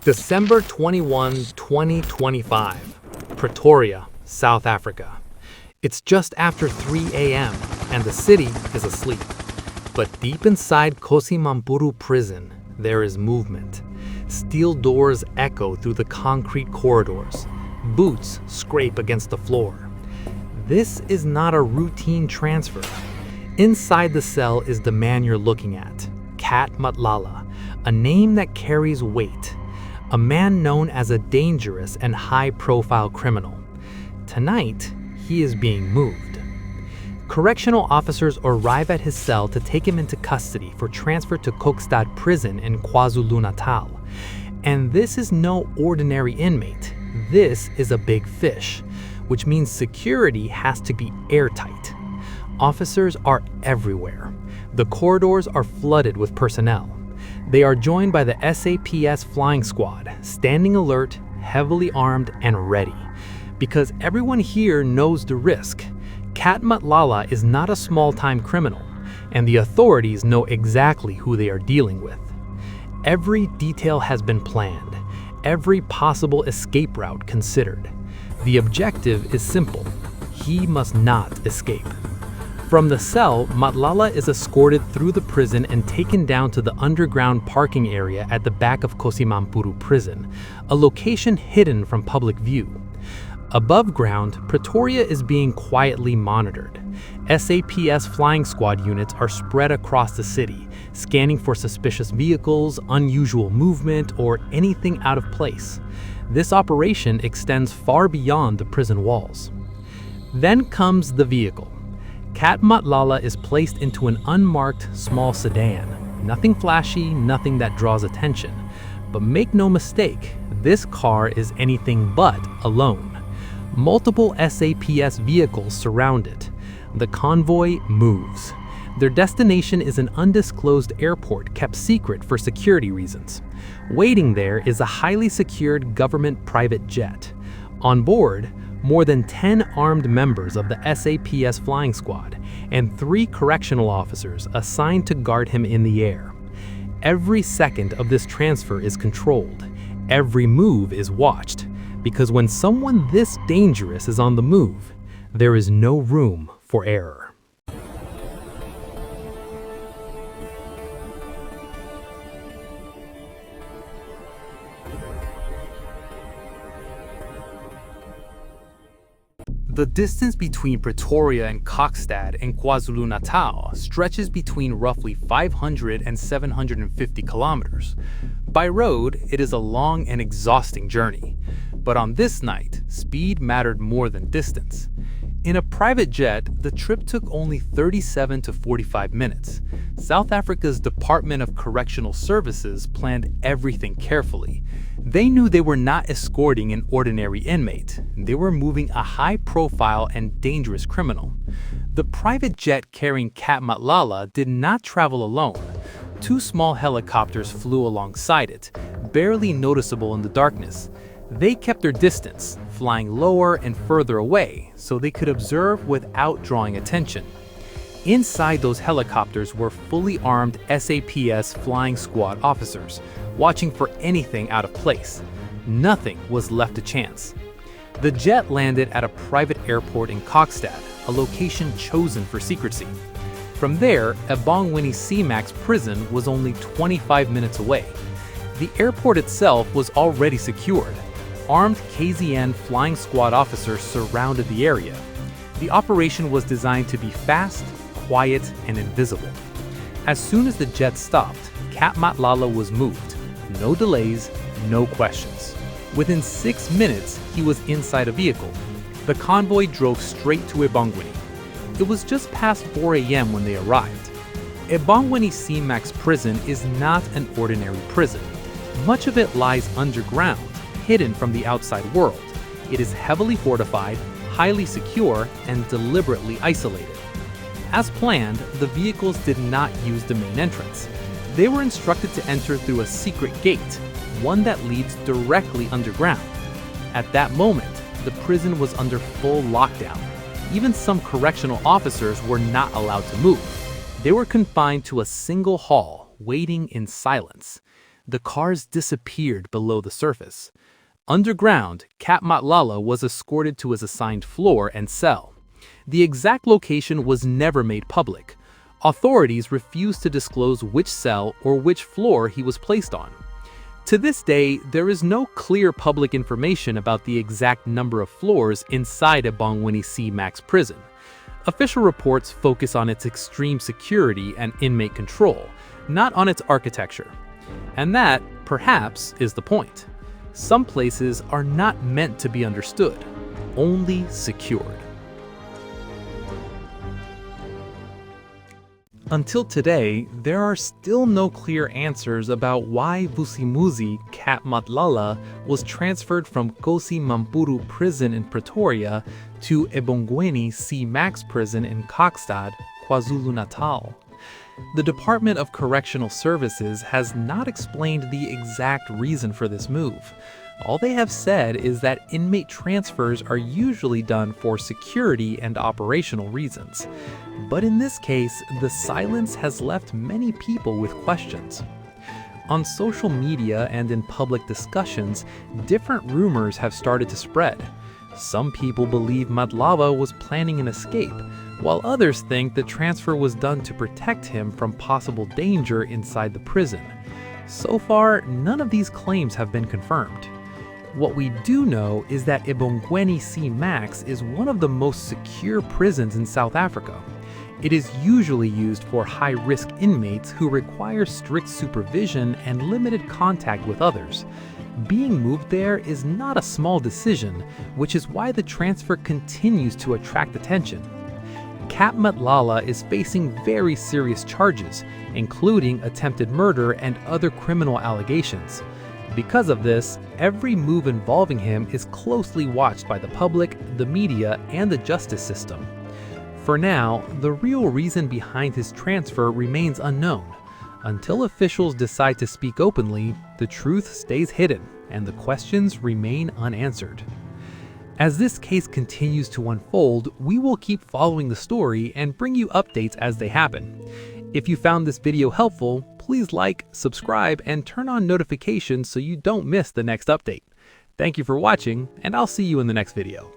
December 21, 2025, Pretoria, South Africa. It's just after 3 a.m. and the city is asleep. But deep inside Kgosi Mampuru Prison, there is movement. Steel doors echo through the concrete corridors. Boots scrape against the floor. This is not a routine transfer. Inside the cell is the man you're looking at, Cat Matlala, a name that carries weight. A man known as a dangerous and high-profile criminal. Tonight, he is being moved. Correctional officers arrive at his cell to take him into custody for transfer to Kokstad prison in KwaZulu-Natal. And this is no ordinary inmate. This is a big fish, which means security has to be airtight. Officers are everywhere. The corridors are flooded with personnel. They are joined by the SAPS flying squad, standing alert, heavily armed, and ready. Because everyone here knows the risk. Cat Matlala is not a small-time criminal, and the authorities know exactly who they are dealing with. Every detail has been planned, every possible escape route considered. The objective is simple. He must not escape. From the cell, Matlala is escorted through the prison and taken down to the underground parking area at the back of Kgosi Mampuru Prison, a location hidden from public view. Above ground, Pretoria is being quietly monitored. SAPS flying squad units are spread across the city, scanning for suspicious vehicles, unusual movement, or anything out of place. This operation extends far beyond the prison walls. Then comes the vehicle. Cat Matlala is placed into an unmarked small sedan. Nothing flashy, nothing that draws attention. But make no mistake, this car is anything but alone. Multiple SAPS vehicles surround it. The convoy moves. Their destination is an undisclosed airport kept secret for security reasons. Waiting there is a highly secured government private jet. On board, more than 10 armed members of the SAPS flying squad and 3 correctional officers assigned to guard him in the air. Every second of this transfer is controlled. Every move is watched, because when someone this dangerous is on the move, there is no room for error. The distance between Pretoria and Kokstad in KwaZulu-Natal stretches between roughly 500 and 750 kilometers. By road, it is a long and exhausting journey. But on this night, speed mattered more than distance. In a private jet, the trip took only 37 to 45 minutes. South Africa's Department of Correctional Services planned everything carefully. They knew they were not escorting an ordinary inmate. They were moving a high-profile and dangerous criminal. The private jet carrying Cat Matlala did not travel alone. 2 small helicopters flew alongside it, barely noticeable in the darkness. They kept their distance, flying lower and further away so they could observe without drawing attention. Inside those helicopters were fully armed SAPS flying squad officers, watching for anything out of place. Nothing was left to chance. The jet landed at a private airport in Kokstad, a location chosen for secrecy. From there, Ebongweni C-Max Prison was only 25 minutes away. The airport itself was already secured. Armed KZN flying squad officers surrounded the area. The operation was designed to be fast, quiet, and invisible. As soon as the jet stopped, Cat Matlala was moved. No delays, no questions. Within 6 minutes, he was inside a vehicle. The convoy drove straight to Ebongweni. It was just past 4 a.m. when they arrived. Ebongweni C-Max Prison is not an ordinary prison. Much of it lies underground, hidden from the outside world. It is heavily fortified, highly secure, and deliberately isolated. As planned, the vehicles did not use the main entrance. They were instructed to enter through a secret gate, one that leads directly underground. At that moment, the prison was under full lockdown. Even some correctional officers were not allowed to move. They were confined to a single hall, waiting in silence. the cars disappeared below the surface. Underground, Cap Matlala was escorted to his assigned floor and cell. The exact location was never made public. Authorities refused to disclose which cell or which floor he was placed on. To this day, there is no clear public information about the exact number of floors inside Ebongweni C-Max Prison. Official reports focus on its extreme security and inmate control, not on its architecture. And that, perhaps, is the point. Some places are not meant to be understood, only secured. Until today, there are still no clear answers about why Vusimuzi, Cap Matlala, was transferred from Kgosi Mampuru Prison in Pretoria to Ebongweni C-Max Prison in Kokstad, KwaZulu-Natal. The Department of Correctional Services has not explained the exact reason for this move. All they have said is that inmate transfers are usually done for security and operational reasons. But in this case, the silence has left many people with questions. On social media and in public discussions, different rumors have started to spread. Some people believe Matlala was planning an escape, while others think the transfer was done to protect him from possible danger inside the prison. So far, none of these claims have been confirmed. What we do know is that Ebongweni C-Max is one of the most secure prisons in South Africa. It is usually used for high-risk inmates who require strict supervision and limited contact with others. Being moved there is not a small decision, which is why the transfer continues to attract attention. Cap Matlala is facing very serious charges, including attempted murder and other criminal allegations. Because of this, every move involving him is closely watched by the public, the media, and the justice system. For now, the real reason behind his transfer remains unknown. Until officials decide to speak openly, the truth stays hidden, and the questions remain unanswered. As this case continues to unfold, we will keep following the story and bring you updates as they happen. If you found this video helpful, please like, subscribe, and turn on notifications so you don't miss the next update. Thank you for watching, and I'll see you in the next video.